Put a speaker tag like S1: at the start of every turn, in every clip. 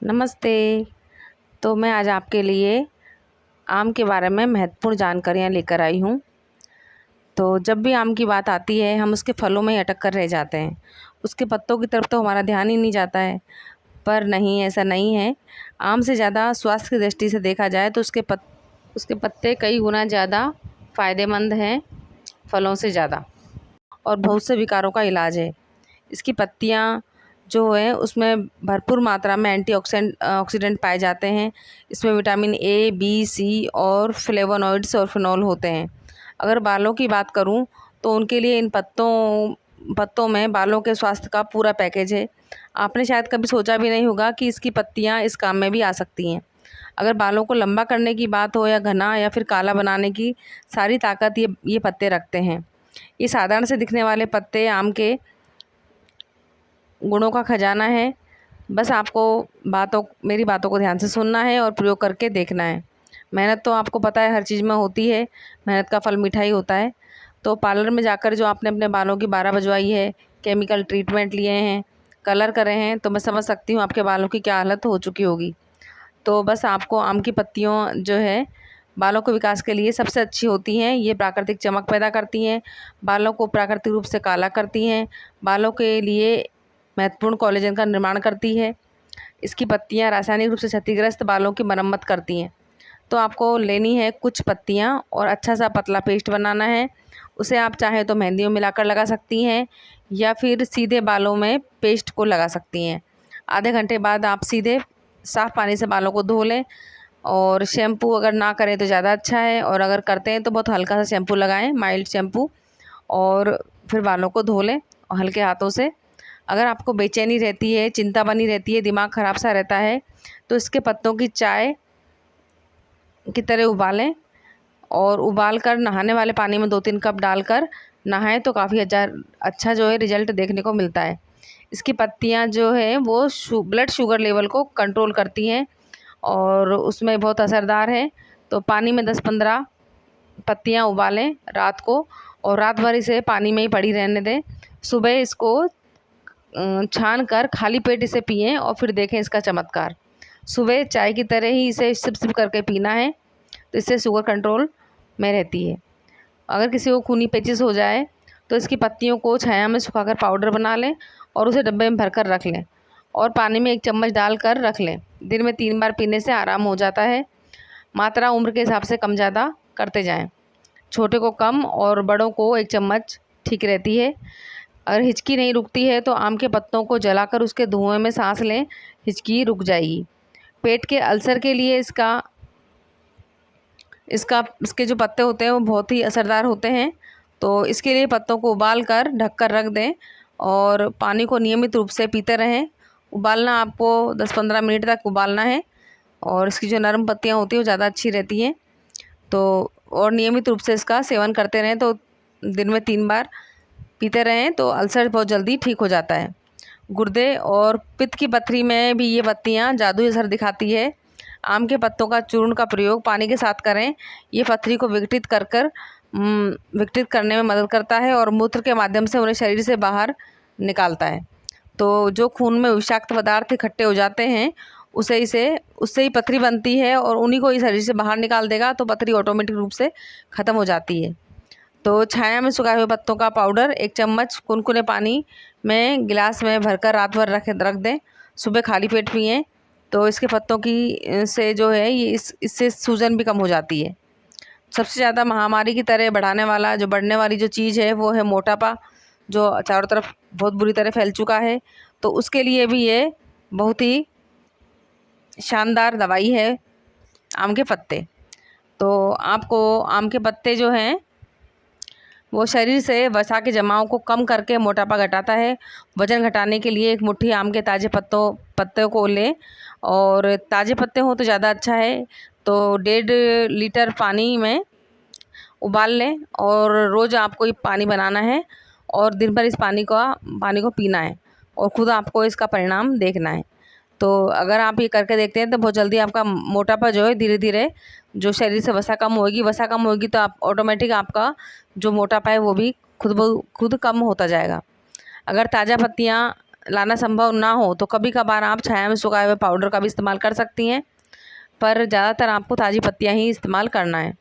S1: नमस्ते। तो मैं आज आपके लिए आम के बारे में महत्वपूर्ण जानकारियाँ लेकर आई हूँ। तो जब भी आम की बात आती है हम उसके फलों में ही अटक कर रह जाते हैं। उसके पत्तों की तरफ तो हमारा ध्यान ही नहीं जाता है। पर नहीं, ऐसा नहीं है। आम से ज़्यादा स्वास्थ्य की दृष्टि से देखा जाए तो उसके पत्ते कई गुना ज़्यादा फ़ायदेमंद हैं फलों से ज़्यादा, और बहुत से विकारों का इलाज है। इसकी पत्तियाँ जो है उसमें भरपूर मात्रा में ऑक्सीडेंट पाए जाते हैं। इसमें विटामिन ए, बी, सी और फ्लेवोनॉइड्स और फिनॉल होते हैं। अगर बालों की बात करूं तो उनके लिए इन पत्तों में बालों के स्वास्थ्य का पूरा पैकेज है। आपने शायद कभी सोचा भी नहीं होगा कि इसकी पत्तियां इस काम में भी आ सकती हैं। अगर बालों को लंबा करने की बात हो या घना या फिर काला बनाने की, सारी ताकत ये पत्ते रखते हैं। ये साधारण से दिखने वाले पत्ते आम के गुणों का खजाना है। बस आपको मेरी बातों को ध्यान से सुनना है और प्रयोग करके देखना है। मेहनत तो आपको पता है हर चीज़ में होती है, मेहनत का फल मीठा ही होता है। तो पार्लर में जाकर जो आपने अपने बालों की 12 बजवाई है, केमिकल ट्रीटमेंट लिए हैं, कलर करे हैं, तो मैं समझ सकती हूँ आपके बालों की क्या हालत हो चुकी होगी। तो बस आपको आम की पत्तियों जो है बालों के विकास के लिए सबसे अच्छी होती हैं। ये प्राकृतिक चमक पैदा करती हैं, बालों को प्राकृतिक रूप से काला करती हैं, बालों के लिए महत्वपूर्ण कोलेजन का निर्माण करती है। इसकी पत्तियां रासायनिक रूप से क्षतिग्रस्त बालों की मरम्मत करती हैं। तो आपको लेनी है कुछ पत्तियां और अच्छा सा पतला पेस्ट बनाना है। उसे आप चाहे तो मेहंदी में मिलाकर लगा सकती हैं या फिर सीधे बालों में पेस्ट को लगा सकती हैं। आधे घंटे बाद आप सीधे साफ़ पानी से बालों को धो लें, और शैम्पू अगर ना करें तो ज़्यादा अच्छा है, और अगर करते हैं तो बहुत हल्का सा शैम्पू लगाएं, माइल्ड शैम्पू, और फिर बालों को धो लें और हल्के हाथों से। अगर आपको बेचैनी रहती है, चिंता बनी रहती है, दिमाग ख़राब सा रहता है, तो इसके पत्तों की चाय की तरह उबालें, और उबाल कर नहाने वाले पानी में 2-3 कप डालकर नहाएं तो काफ़ी अच्छा जो है रिज़ल्ट देखने को मिलता है। इसकी पत्तियां जो है वो ब्लड शुगर लेवल को कंट्रोल करती हैं और उसमें बहुत असरदार है। तो पानी में 10-15 पत्तियां उबालें रात को, और रात भर इसे पानी में ही पड़ी रहने दें। सुबह इसको छान कर खाली पेट इसे पिएं और फिर देखें इसका चमत्कार। सुबह चाय की तरह ही इसे सिप सिप करके पीना है, तो इससे शुगर कंट्रोल में रहती है। अगर किसी को खूनी पेचिश हो जाए तो इसकी पत्तियों को छाया में सुखाकर पाउडर बना लें और उसे डब्बे में भरकर रख लें, और पानी में 1 चम्मच डालकर रख लें। दिन में 3 बार पीने से आराम हो जाता है। मात्रा उम्र के हिसाब से कम ज़्यादा करते जाएं। छोटे को कम और बड़ों को 1 चम्मच ठीक रहती है। अगर हिचकी नहीं रुकती है तो आम के पत्तों को जलाकर उसके धुएं में सांस लें, हिचकी रुक जाएगी। पेट के अल्सर के लिए इसके जो पत्ते होते हैं वो बहुत ही असरदार होते हैं। तो इसके लिए पत्तों को उबाल कर ढक कर रख दें और पानी को नियमित रूप से पीते रहें। उबालना आपको 10-15 मिनट तक उबालना है, और इसकी जो नरम पत्तियाँ होती हैं वो ज़्यादा अच्छी रहती हैं। तो और नियमित रूप से इसका सेवन करते रहें, तो दिन में 3 बार पीते रहें तो अल्सर बहुत जल्दी ठीक हो जाता है। गुर्दे और पित्त की पथरी में भी ये पत्तियाँ जादुई असर दिखाती है। आम के पत्तों का चूर्ण का प्रयोग पानी के साथ करें। ये पथरी को विघटित करने में मदद करता है और मूत्र के माध्यम से उन्हें शरीर से बाहर निकालता है। तो जो खून में विषाक्त पदार्थ इकट्ठे हो जाते हैं उससे ही पथरी बनती है, और उन्हीं को ही शरीर से बाहर निकाल देगा तो पथरी ऑटोमेटिक रूप से ख़त्म हो जाती है। तो छाया में सुखाए हुए पत्तों का पाउडर 1 चम्मच कुनकुने पानी में गिलास में भरकर रात भर रख दें। सुबह खाली पेट पिएं तो इसके पत्तों की से जो है ये इससे सूजन भी कम हो जाती है। सबसे ज़्यादा महामारी की तरह बढ़ने वाली जो चीज़ है वो है मोटापा, जो चारों तरफ बहुत बुरी तरह फैल चुका है। तो उसके लिए भी ये बहुत ही शानदार दवाई है आम के पत्ते। तो आपको आम के पत्ते जो हैं वो शरीर से वसा के जमाव को कम करके मोटापा घटाता है। वज़न घटाने के लिए 1 मुट्ठी आम के ताज़े पत्तों को लें, और ताज़े पत्ते हों तो ज़्यादा अच्छा है। तो 1.5 लीटर पानी में उबाल लें, और रोज़ आपको ये पानी बनाना है और दिन भर इस पानी को पीना है, और ख़ुद आपको इसका परिणाम देखना है। तो अगर आप ये करके देखते हैं तो बहुत जल्दी आपका मोटापा जो है धीरे धीरे, जो शरीर से वसा कम होगी तो आप ऑटोमेटिक आपका जो मोटापा है वो भी खुद कम होता जाएगा। अगर ताज़ा पत्तियाँ लाना संभव ना हो तो कभी कभार आप छाया में सुखाए हुए पाउडर का भी इस्तेमाल कर सकती हैं, पर ज़्यादातर आपको ताज़ी पत्तियाँ ही इस्तेमाल करना है।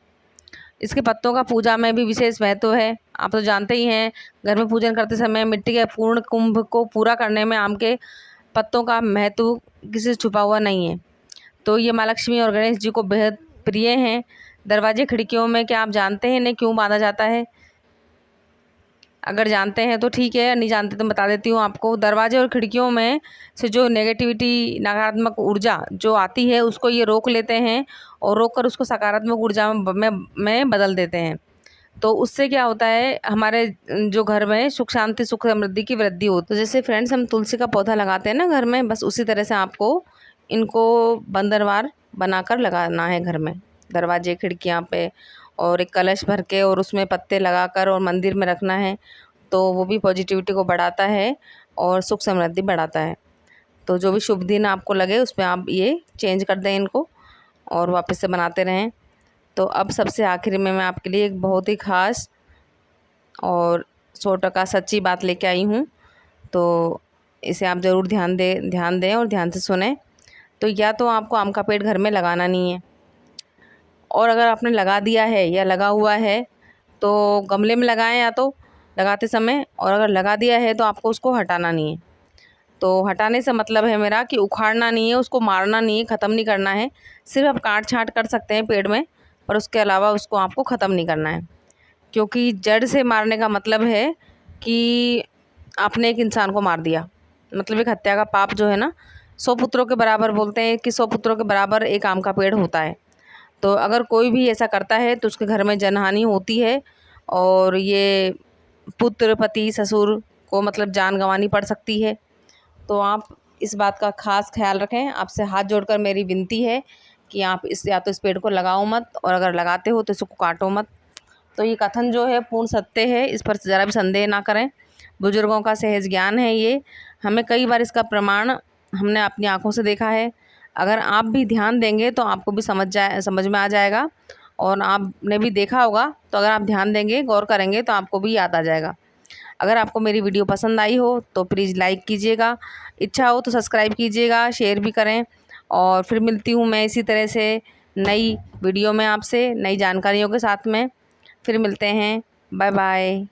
S1: इसके पत्तों का पूजा में भी विशेष महत्व है। आप तो जानते ही हैं, घर में पूजन करते समय मिट्टी के पूर्ण कुंभ को पूरा करने में आम के पत्तों का महत्व किसी से छुपा हुआ नहीं है। तो ये माँ लक्ष्मी और गणेश जी को बेहद प्रिय हैं। दरवाजे खिड़कियों में क्या आप जानते हैं इन्हें क्यों बांधा जाता है? अगर जानते हैं तो ठीक है, नहीं जानते तो बता देती हूँ आपको। दरवाजे और खिड़कियों में से जो नेगेटिविटी, नकारात्मक ऊर्जा जो आती है उसको ये रोक लेते हैं और रोक कर उसको सकारात्मक ऊर्जा में बदल देते हैं। तो उससे क्या होता है, हमारे जो घर में सुख शांति सुख समृद्धि की वृद्धि होती है। तो जैसे फ्रेंड्स हम तुलसी का पौधा लगाते हैं ना घर में, बस उसी तरह से आपको इनको बंदरवार बनाकर लगाना है घर में, दरवाजे खिड़कियाँ पे, और एक कलश भर के और उसमें पत्ते लगाकर और मंदिर में रखना है। तो वो भी पॉजिटिविटी को बढ़ाता है और सुख समृद्धि बढ़ाता है। तो जो भी शुभ दिन आपको लगे उसमें आप ये चेंज कर दें इनको और वापस से बनाते रहें। तो अब सबसे आखिर में मैं आपके लिए एक बहुत ही ख़ास और 100% सच्ची बात लेके आई हूँ। तो इसे आप ज़रूर ध्यान दें और ध्यान से सुनें। तो या तो आपको आम का पेड़ घर में लगाना नहीं है, और अगर आपने लगा दिया है या लगा हुआ है तो गमले में लगाएं या तो लगाते समय, और अगर लगा दिया है तो आपको उसको हटाना नहीं है। तो हटाने से मतलब है मेरा कि उखाड़ना नहीं है, उसको मारना नहीं है, ख़त्म नहीं करना है। सिर्फ आप काट छाँट कर सकते हैं पेड़ में, पर उसके अलावा उसको आपको ख़त्म नहीं करना है। क्योंकि जड़ से मारने का मतलब है कि आपने एक इंसान को मार दिया, मतलब एक हत्या का पाप जो है ना, 100 पुत्रों के बराबर बोलते हैं कि 100 पुत्रों के बराबर एक आम का पेड़ होता है। तो अगर कोई भी ऐसा करता है तो उसके घर में जनहानि होती है, और ये पुत्र, पति, ससुर को मतलब जान गंवानी पड़ सकती है। तो आप इस बात का ख़ास ख्याल रखें। आपसे हाथ जोड़कर मेरी विनती है कि आप या तो इस पेड़ को लगाओ मत, और अगर लगाते हो तो इसको काटो मत। तो ये कथन जो है पूर्ण सत्य है, इस पर ज़रा भी संदेह ना करें। बुजुर्गों का सहज ज्ञान है ये, हमें कई बार इसका प्रमाण हमने अपनी आँखों से देखा है। अगर आप भी ध्यान देंगे तो आपको भी समझ में आ जाएगा, और आपने भी देखा होगा तो अगर आप ध्यान देंगे, गौर करेंगे तो आपको भी याद आ जाएगा। अगर आपको मेरी वीडियो पसंद आई हो तो प्लीज़ लाइक कीजिएगा, इच्छा हो तो सब्सक्राइब कीजिएगा, शेयर भी करें। और फिर मिलती हूँ मैं इसी तरह से नई वीडियो में आपसे, नई जानकारियों के साथ में। फिर मिलते हैं। Bye bye.